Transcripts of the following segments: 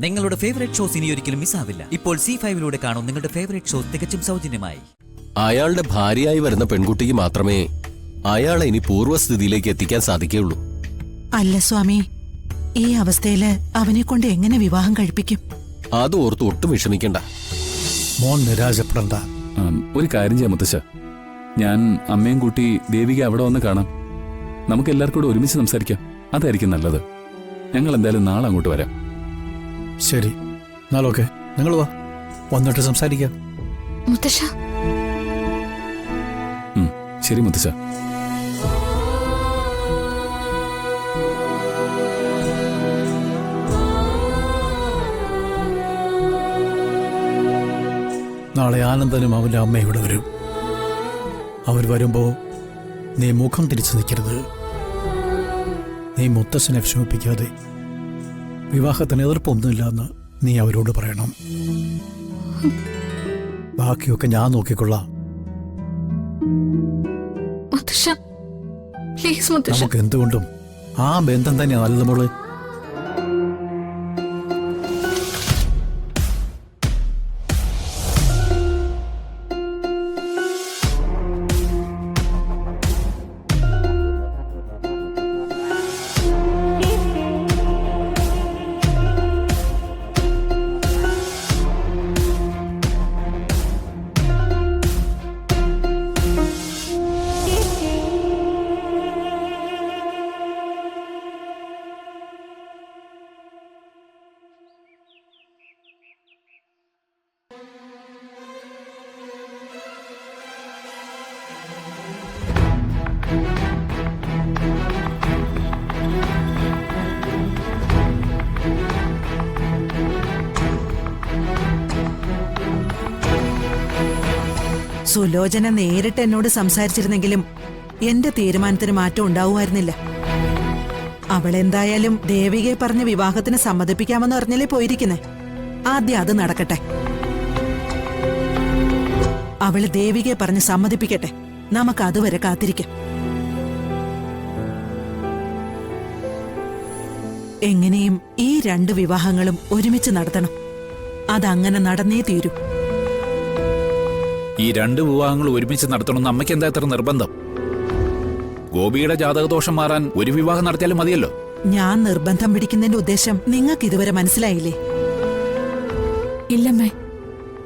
നിങ്ങളുടെ favourite shows ഇനി ഒരിക്കലും മിസ്സാവില്ല. ഇപ്പോൾ C5 കാണും നിങ്ങളുടെ ഫേവറേറ്റ് ഷോസ് തികച്ചും സൗജന്യമായി. അയാളുടെ ഭാര്യയായി വരുന്ന പെൺകുട്ടിക്ക് മാത്രമേ അയാളെ ഇനി പൂർവ്വസ്ഥിതിയിലേക്ക് എത്തിക്കാൻ സാധിക്കുകയുള്ളൂ. അല്ല സ്വാമി, ഈ അവസ്ഥയില് അവനെ കൊണ്ട് എങ്ങനെ വിവാഹം കഴിപ്പിക്കും? അത് ഓർത്ത് ഒട്ടും വിഷമിക്കണ്ട. മോൻ നിരാശപ്പെടണ്ട. ഒരു കാര്യം ചെയ്യാം മുത്തശ്ശ, ഞാൻ അമ്മയും കൂട്ടി ദേവിക അവിടെ വന്ന് കാണാം. നമുക്ക് എല്ലാവർക്കും കൂടെ ഒരുമിച്ച് സംസാരിക്കാം. അതായിരിക്കും നല്ലത്. ഞങ്ങൾ എന്തായാലും നാളെ അങ്ങോട്ട് വരാം. ശരി, നാളൊക്കെ നിങ്ങൾ വാ, വന്നിട്ട് സംസാരിക്കാം. മുത്തശ്ശ. ശരി മുത്തശ്ശ. നാളെ ആനന്ദനും അവന്റെ അമ്മ ഇവിടെ വരും. അവർ വരുമ്പോ നീ മുഖം തിരിച്ചു നിൽക്കരുത്. നീ മുത്തശ്ശനെ വിഷമിപ്പിക്കാതെ വിവാഹത്തിന് എതിർപ്പൊന്നുമില്ല എന്ന് നീ അവരോട് പറയണം. ബാക്കിയൊക്കെ ഞാൻ നോക്കിക്കൊള്ളാം. നമുക്ക് എന്തുകൊണ്ടും ആ ബന്ധം തന്നെ നല്ലത് മോള്. സുലോചന നേരിട്ട് എന്നോട് സംസാരിച്ചിരുന്നെങ്കിലും എന്റെ തീരുമാനത്തിന് മാറ്റം ഉണ്ടാവുമായിരുന്നില്ല. അവളെന്തായാലും ദേവികയെ പറഞ്ഞ വിവാഹത്തിന് സമ്മതിപ്പിക്കാമെന്ന് പറഞ്ഞല്ലേ പോയിരിക്കുന്നേ. ആദ്യം അത് നടക്കട്ടെ. അവള് ദേവികയെ പറഞ്ഞ് സമ്മതിപ്പിക്കട്ടെ. നമുക്ക് അതുവരെ കാത്തിരിക്കാം. എങ്ങനെയും ഈ 2 വിവാഹങ്ങളും ഒരുമിച്ച് നടത്തണം. അതങ്ങനെ നടന്നേ തീരൂ. ഈ 2 വിവാഹങ്ങൾ ഒരുമിച്ച് നടത്തണമെന്ന് അമ്മയ്ക്ക് എന്താ ഇത്ര നിർബന്ധം? ഗോപിയുടെ ജാതകദോഷം മാറാൻ ഒരു വിവാഹം നടത്തിയാലും മതിയല്ലോ. ഞാൻ നിർബന്ധം പിടിക്കുന്നതിന്റെ ഉദ്ദേശം നിങ്ങൾക്ക് ഇതുവരെ മനസ്സിലായില്ലേ? ഇല്ലമ്മേ.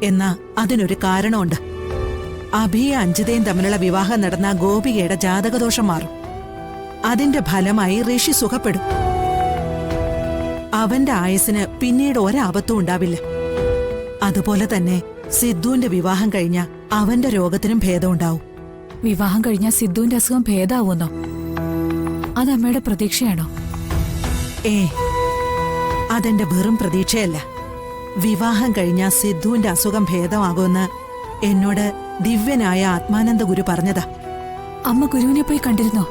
എന്നാ അതിനൊരു കാരണമുണ്ട്. അഭിയെ അഞ്ജിതയും തമ്മിലുള്ള വിവാഹം നടന്ന ഗോപികയുടെ ജാതകദോഷം മാറും. അതിന്റെ ഫലമായി ഋഷി സുഖപ്പെടും. അവന്റെ ആയുസിന് പിന്നീട് ഒരാപത്തും ഉണ്ടാവില്ല. അതുപോലെ തന്നെ സിദ്ധുവിന്റെ വിവാഹം കഴിഞ്ഞ അവന്റെ രോഗത്തിനും ഭേദമുണ്ടാവും. വിവാഹം കഴിഞ്ഞ സിദ്ധുവിന്റെ അസുഖം ഭേദാവുന്നോ? അത് അമ്മയുടെ പ്രതീക്ഷയാണോ? അതെന്റെ വെറും പ്രതീക്ഷയല്ല. വിവാഹം കഴിഞ്ഞ സിദ്ധുവിന്റെ അസുഖം ഭേദമാകുമെന്ന് എന്നോട് ദിവ്യനായ ആത്മാനന്ദ ഗുരു പറഞ്ഞതാ. അമ്മ ഗുരുവിനെ പോയി കണ്ടിരുന്നോ?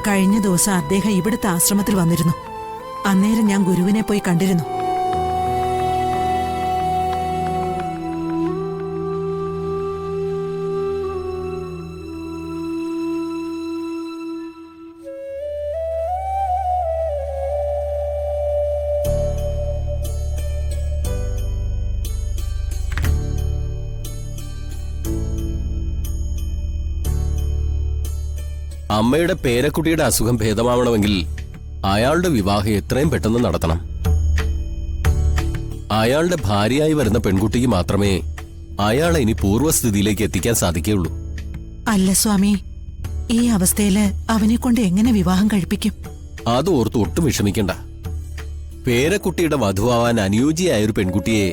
കഴിഞ്ഞ ദിവസം അദ്ദേഹം ഇവിടുത്തെ ആശ്രമത്തിൽ വന്നിരുന്നു. അന്നേരം ഞാൻ ഗുരുവിനെ പോയി കണ്ടിരുന്നു. അമ്മയുടെ പേരക്കുട്ടിയുടെ അസുഖം ഭേദമാവണമെങ്കിൽ അയാളുടെ വിവാഹം എത്രയും പെട്ടെന്ന് നടത്തണം. അയാളുടെ ഭാര്യയായി വരുന്ന പെൺകുട്ടിക്ക് മാത്രമേ അയാളെ ഇനി പൂർവ്വസ്ഥിതിയിലേക്ക് എത്തിക്കാൻ സാധിക്കുകയുള്ളൂ. അല്ല സ്വാമി, ഈ അവസ്ഥയില് അവനെ കൊണ്ട് എങ്ങനെ വിവാഹം കഴിപ്പിക്കും? അത് ഓർത്ത് ഒട്ടും വിഷമിക്കണ്ട. പേരക്കുട്ടിയുടെ വധുവാവാൻ അനുയോജ്യയായ ഒരു പെൺകുട്ടിയെ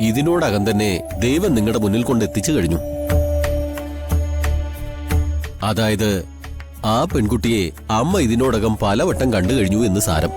ഇതിനോടകം തന്നെ ദൈവം നിങ്ങളുടെ മുന്നിൽ കൊണ്ട് എത്തിച്ചു കഴിഞ്ഞു. അതായത് ആ പെൺകുട്ടിയെ അമ്മ ഇതിനോടകം പലവട്ടം കണ്ടു കഴിഞ്ഞു എന്ന് സാരം.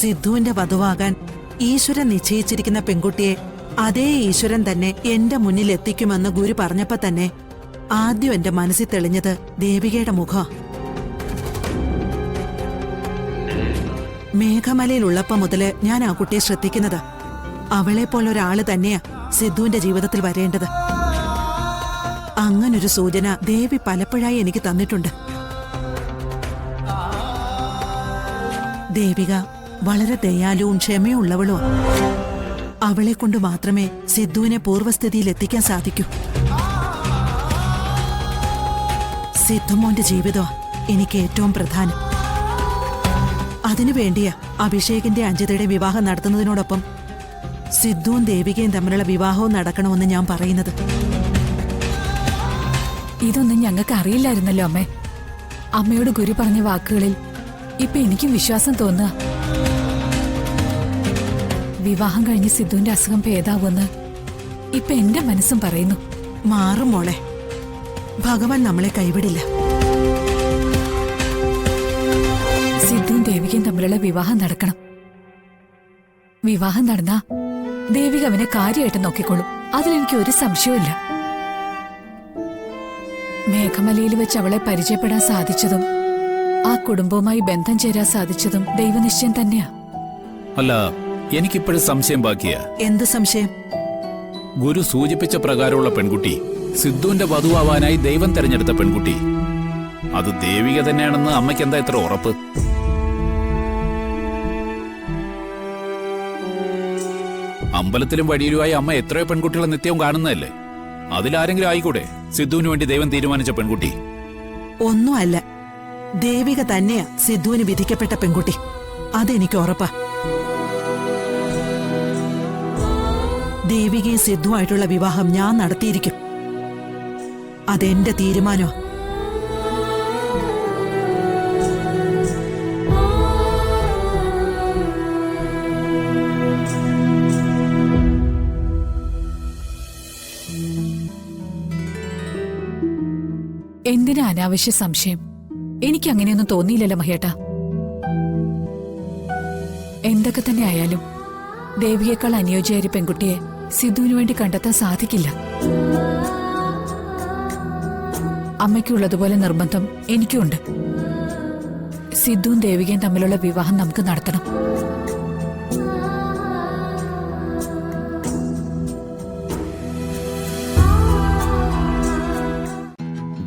സിദ്ധുവിന്റെ വധുവാകാൻ ഈശ്വരൻ നിശ്ചയിച്ചിരിക്കുന്ന പെൺകുട്ടിയെ അതേ ഈശ്വരൻ തന്നെ എന്റെ മുന്നിൽ എത്തിക്കുമെന്ന് ഗുരു പറഞ്ഞപ്പോ തന്നെ ആദ്യം എന്റെ മനസ്സിൽ തെളിഞ്ഞത് ദേവികയുടെ മുഖം. മേഘമലയിലുള്ളപ്പോ മുതല് ഞാൻ ആ കുട്ടിയെ ശ്രദ്ധിക്കുന്നത്. അവളെ പോലൊരാള് തന്നെയാ സിദ്ധുവിന്റെ ജീവിതത്തിൽ വരേണ്ടത്. അങ്ങനൊരു സൂചന ദേവി പലപ്പോഴായി എനിക്ക് തന്നിട്ടുണ്ട്. ദേവിക വളരെ ദയാലുവും ക്ഷമയുള്ളവളും. അവളെ കൊണ്ട് മാത്രമേ സിദ്ധുവിനെ പൂർവ്വസ്ഥിതിയിൽ എത്തിക്കാൻ സാധിക്കൂ. സിദ്ധുമോന്റെ ജീവിതമാ എനിക്ക് ഏറ്റവും പ്രധാനം. അതിനുവേണ്ടിയാ അഭിഷേകിന്റെ അഞ്ജിതയുടെ വിവാഹം നടത്തുന്നതിനോടൊപ്പം സിദ്ധുവും ദേവികയും തമ്മിലുള്ള വിവാഹവും നടക്കണമെന്ന് ഞാൻ പറയുന്നത്. ഇതൊന്നും ഞങ്ങൾക്ക് അറിയില്ലായിരുന്നല്ലോ അമ്മേ. അമ്മയോട് ഗുരു പറഞ്ഞ വാക്കുകളിൽ ഇപ്പൊ എനിക്കും വിശ്വാസം തോന്നുക. വിവാഹം കഴിഞ്ഞ് സിദ്ധുവിന്റെ അസുഖം ഭേദാവുമെന്ന് ഇപ്പൊ എന്റെ മനസ്സും പറയുന്നു. മാറും മോളെ, ഭഗവാൻ നമ്മളെ കൈവിടില്ല. സിദ്ധുവും ദേവികയും തമ്മിലുള്ള വിവാഹം നടക്കണം. വിവാഹം നടന്നാ ദേവിക അവനെ കാര്യമായിട്ട് നോക്കിക്കോളും. അതിലെനിക്ക് ഒരു സംശയവുമില്ല. മേഘമലയിൽ വെച്ച് അവളെ പരിചയപ്പെടാൻ സാധിച്ചതും ആ കുടുംബവുമായി ബന്ധം ചേരാൻ സാധിച്ചതും ദൈവനിശ്ചയം തന്നെയാ. അല്ല, എനിക്കിപ്പോഴും സംശയം ബാക്കിയാ. എന്ത് സംശയം? ഗുരു സൂചിപ്പിച്ച പ്രകാരമുള്ള പെൺകുട്ടി, സിദ്ധുവിന്റെ വധുവാവാനായി ദൈവം തെരഞ്ഞെടുത്ത പെൺകുട്ടി, അത് ദേവിക തന്നെയാണെന്ന് അമ്മയ്ക്ക് എന്താ ഇത്ര ഉറപ്പ്? അമ്പലത്തിലും വഴിയിലുമായി അമ്മ എത്രയോ പെൺകുട്ടികളെ നിത്യവും കാണുന്നതല്ലേ? അതിലാരെങ്കിലും ആയിക്കൂടെ സിദ്ധുവിന് വേണ്ടി ദൈവം തീരുമാനിച്ച പെൺകുട്ടി? ഒന്നുമല്ല, ദേവിക തന്നെയാ സിദ്ധുവിന് വിധിക്കപ്പെട്ട പെൺകുട്ടി. അതെനിക്ക് ഉറപ്പാ. ദേവികയും സിദ്ധുവായിട്ടുള്ള വിവാഹം ഞാൻ നടത്തിയിരിക്കും. അതെന്റെ തീരുമാനമാ. എന്തിനാ അനാവശ്യ സംശയം? എനിക്ക് അങ്ങനെയൊന്നും തോന്നിയില്ലല്ലോ മഹേട്ടാ. എന്തൊക്കെ തന്നെ ആയാലും ദേവിയേക്കാൾ അനുയോജ്യായ ഒരു പെൺകുട്ടിയെ സിദ്ധുവിനു വേണ്ടി കണ്ടെത്താൻ സാധിക്കില്ല. അമ്മയ്ക്കുള്ളതുപോലെ നിർബന്ധം എനിക്കുണ്ട്. സിദ്ധുവും ദേവികയും തമ്മിലുള്ള വിവാഹം നമുക്ക് നടത്തണം.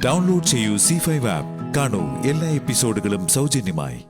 ഡൗൺലോഡ് ചെയ്യൂ C5 ആപ്പ്. കാണൂ എല്ലാ എപ്പിസോഡുകളും സൗജന്യമായി.